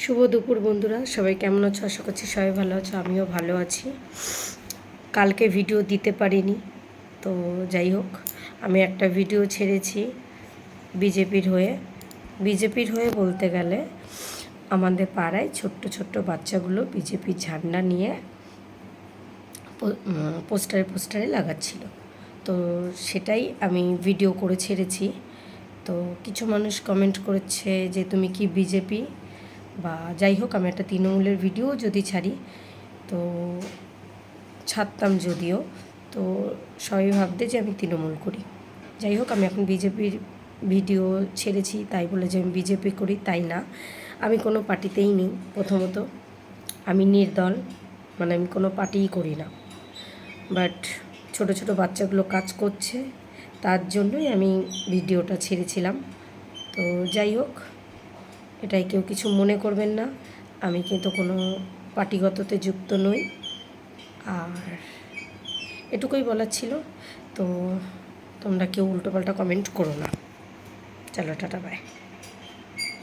শুভ দুপুর বন্ধুরা, সবাই কেমন আছো? আশা করছি সবাই ভালো আছো, আমিও ভালো আছি। কালকে ভিডিও দিতে পারিনি, তো যাই হোক, আমি একটা ভিডিও ছেড়েছি বিজেপির হয়ে বলতে গেলে আমাদের পাড়ায় ছোট্ট ছোট্ট বাচ্চাগুলো বিজেপির ঝান্ডা নিয়ে পোস্টারে লাগাচ্ছিল। তো সেটাই আমি ভিডিও করে ছেড়েছি। তো কিছু মানুষ কমেন্ট করেছে যে তুমি কি বিজেপি, বা যাই হোক, আমি একটা তৃণমূলের ভিডিও যদি ছাড়ি, তো ছাড়তাম যদিও, তো সবাই ভাবতে যে আমি তৃণমূল করি। যাই হোক, আমি এখন বিজেপির ভিডিও ছেড়েছি, তাই বলে যে আমি বিজেপি করি তাই না। আমি কোনো পার্টিতেই নেই। প্রথমত আমি নির্দল, মানে আমি কোনো পার্টিই করি না। বাট ছোটো ছোটো বাচ্চাগুলো কাজ করছে, তার জন্যই আমি ভিডিওটা ছেড়েছিলাম। তো যাই হোক, এটাই কেউ কিছু মনে করবেন না, আমি কিন্তু কোনো পার্টিগততে যুক্ত নই। আর এটুকুই বলার ছিল। তো তোমরা কেউ উল্টোপাল্টা কমেন্ট করো না। চলো, টাটা, বাই।